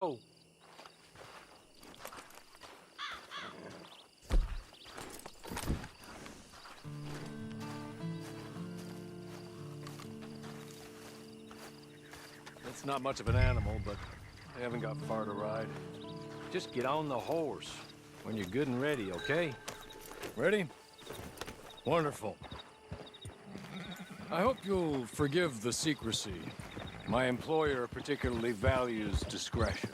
Oh, it's not much of an animal, but they haven't got far to ride. Just get on the horse when you're good and ready, okay? Ready? Wonderful. I hope you'll forgive the secrecy. My employer particularly values discretion.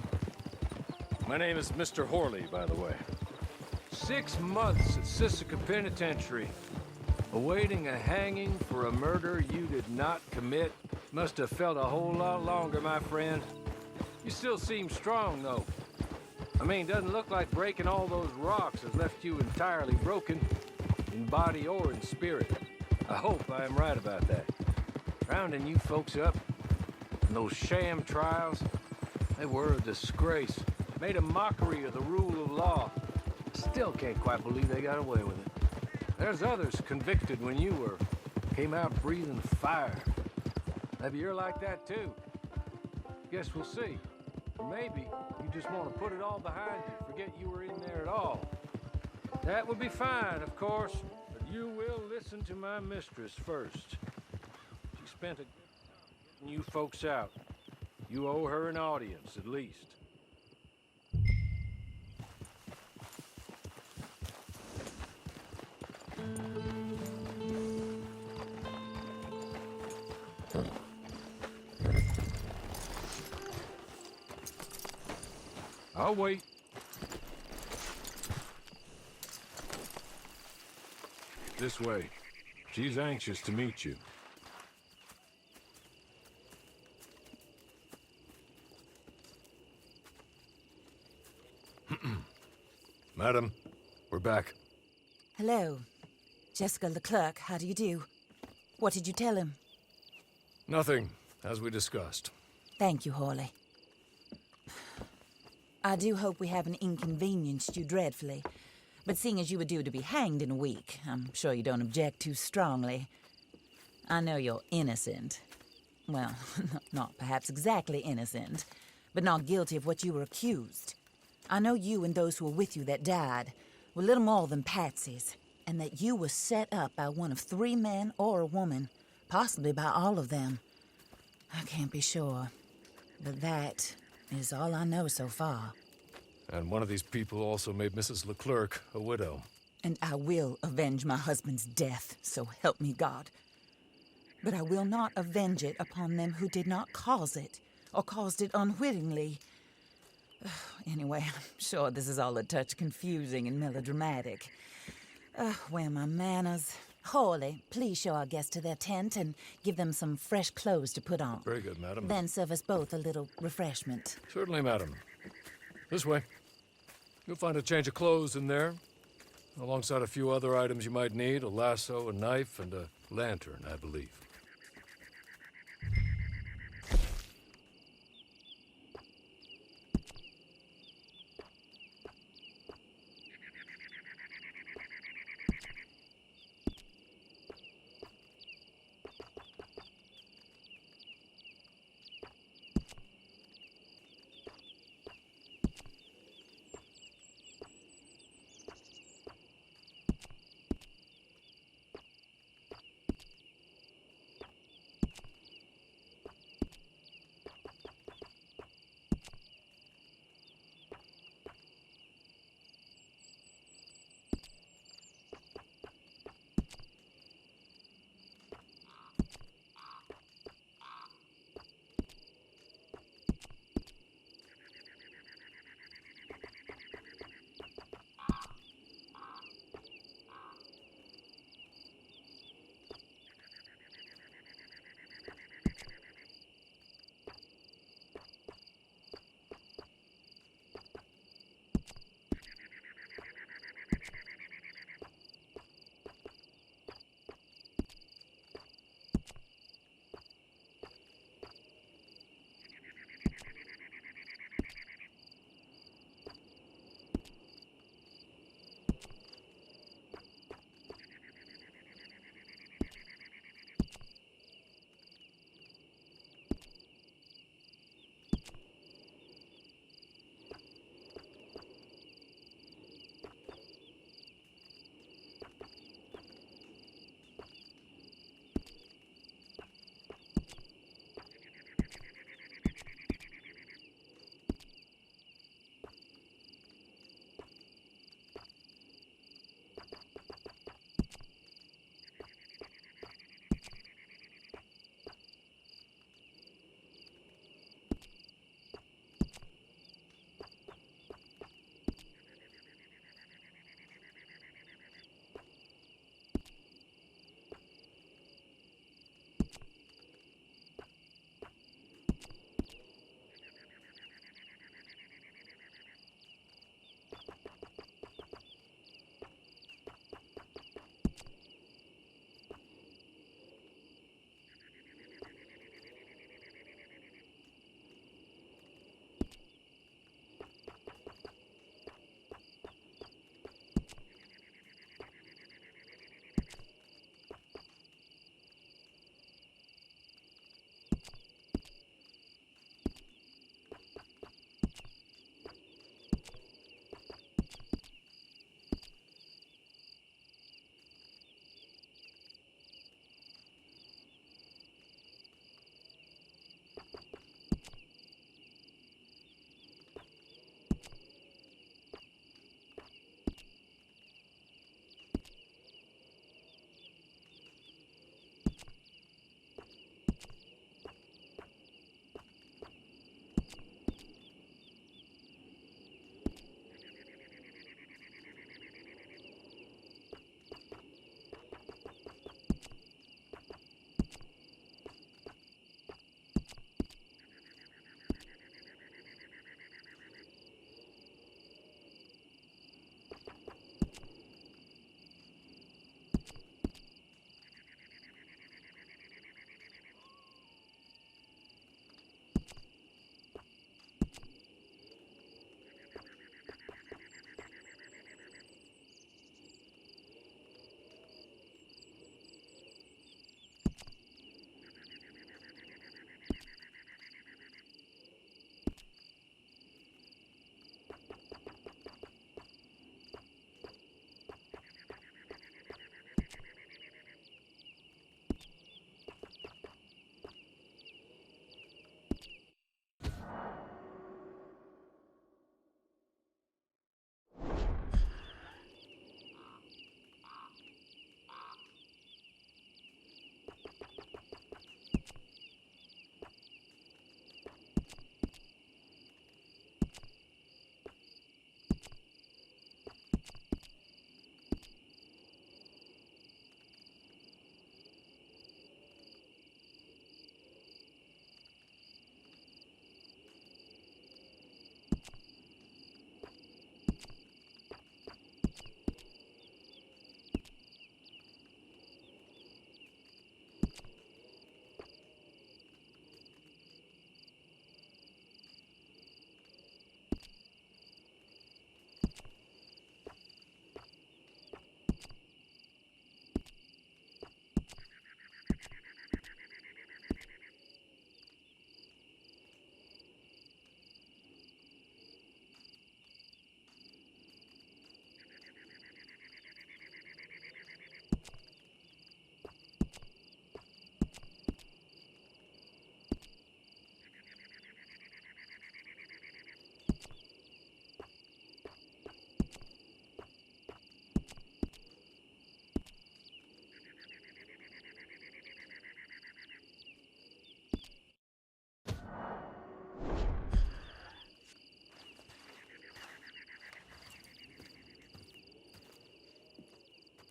My name is Mr. Horley, by the way. 6 months at Sisika Penitentiary, awaiting a hanging for a murder you did not commit. Must have felt a whole lot longer, my friend. You still seem strong, though. I mean, doesn't look like breaking all those rocks has left you entirely broken, in body or in spirit. I hope I am right about that. Rounding you folks up, and those sham trials, they were a disgrace. Made a mockery of the rule of law. Still can't quite believe they got away with it. There's others convicted when you were. Came out breathing fire. Maybe you're like that too. Guess we'll see. Or maybe you just want to put it all behind you, forget you were in there at all. That would be fine, of course, but you will listen to my mistress first. She spent a good time getting you folks out. You owe her an audience, at least. I'll wait. This way. She's anxious to meet you. Madam, we're back. Hello. Jessica Leclerc, how do you do? What did you tell him? Nothing, as we discussed. Thank you, Hawley. I do hope we haven't inconvenienced you dreadfully. But seeing as you were due to be hanged in a week, I'm sure you don't object too strongly. I know you're innocent. Well, not perhaps exactly innocent, but not guilty of what you were accused. I know you and those who were with you that died were little more than patsies, and that you were set up by one of 3 men or a woman, possibly by all of them. I can't be sure, but that is all I know so far. And one of these people also made Mrs. Leclerc a widow. And I will avenge my husband's death, so help me God. But I will not avenge it upon them who did not cause it, or caused it unwittingly. Anyway, I'm sure this is all a touch confusing and melodramatic. Where are my manners? Hawley, please show our guests to their tent and give them some fresh clothes to put on. Very good, madam. Then serve us both a little refreshment. Certainly, madam. This way. You'll find a change of clothes in there, alongside a few other items you might need, a lasso, a knife, and a lantern, I believe.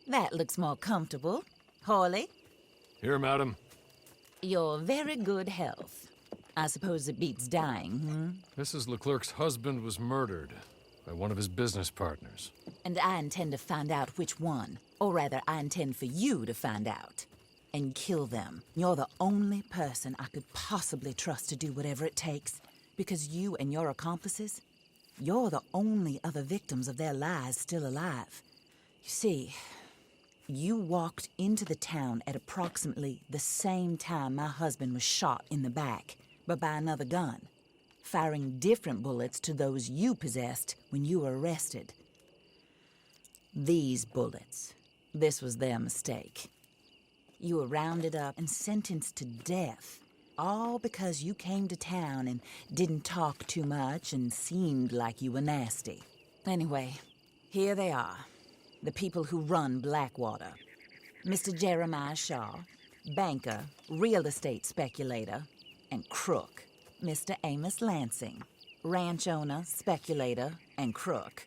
That looks more comfortable. Hawley, Here, madam. your very good health. I suppose it beats dying, hmm? Mrs. Leclerc's husband was murdered by one of his business partners. And I intend to find out which one. Or rather, I intend for you to find out. And kill them. You're the only person I could possibly trust to do whatever it takes. Because you and your accomplices, you're the only other victims of their lies still alive. You see, you walked into the town at approximately the same time my husband was shot in the back, but by another gun, firing different bullets to those you possessed when you were arrested. These bullets, this was their mistake. You were rounded up and sentenced to death, all because you came to town and didn't talk too much and seemed like you were nasty. Anyway, here they are. The people who run Blackwater. Mr. Jeremiah Shaw, banker, real estate speculator, and crook. Mr. Amos Lansing, ranch owner, speculator, and crook.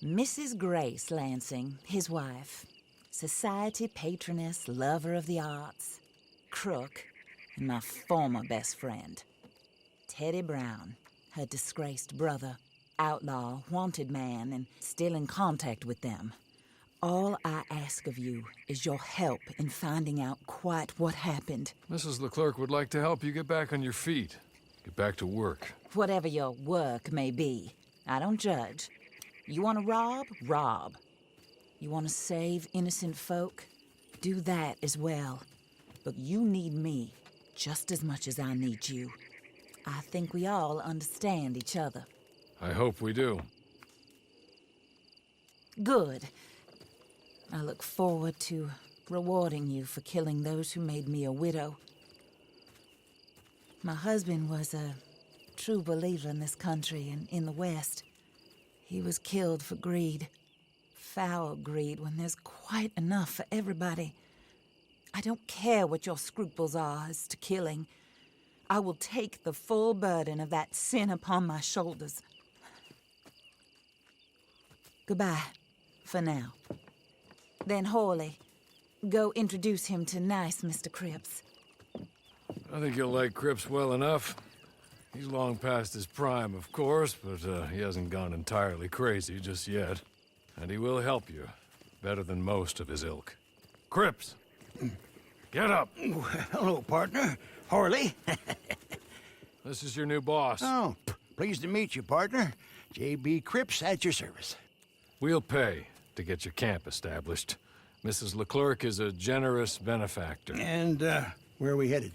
Mrs. Grace Lansing, his wife, society patroness, lover of the arts, crook, and my former best friend. Teddy Brown, her disgraced brother, outlaw, wanted man, and still in contact with them. All I ask of you is your help in finding out quite what happened. Mrs. Leclerc would like to help you get back on your feet. Get back to work. Whatever your work may be, I don't judge. You want to rob? Rob. You want to save innocent folk? Do that as well. But you need me just as much as I need you. I think we all understand each other. I hope we do. Good. I look forward to rewarding you for killing those who made me a widow. My husband was a true believer in this country and in the West. He was killed for greed. Foul greed when there's quite enough for everybody. I don't care what your scruples are as to killing. I will take the full burden of that sin upon my shoulders. Goodbye, for now. Then Hawley, go introduce him to nice Mr. Cripps. I think you'll like Cripps well enough. He's long past his prime, of course, but he hasn't gone entirely crazy just yet. And he will help you, better than most of his ilk. Cripps! Get up! Hello, partner. Hawley. This is your new boss. Oh, pleased to meet you, partner. J.B. Cripps at your service. We'll pay to get your camp established. Mrs. Leclerc is a generous benefactor. And, where are we headed?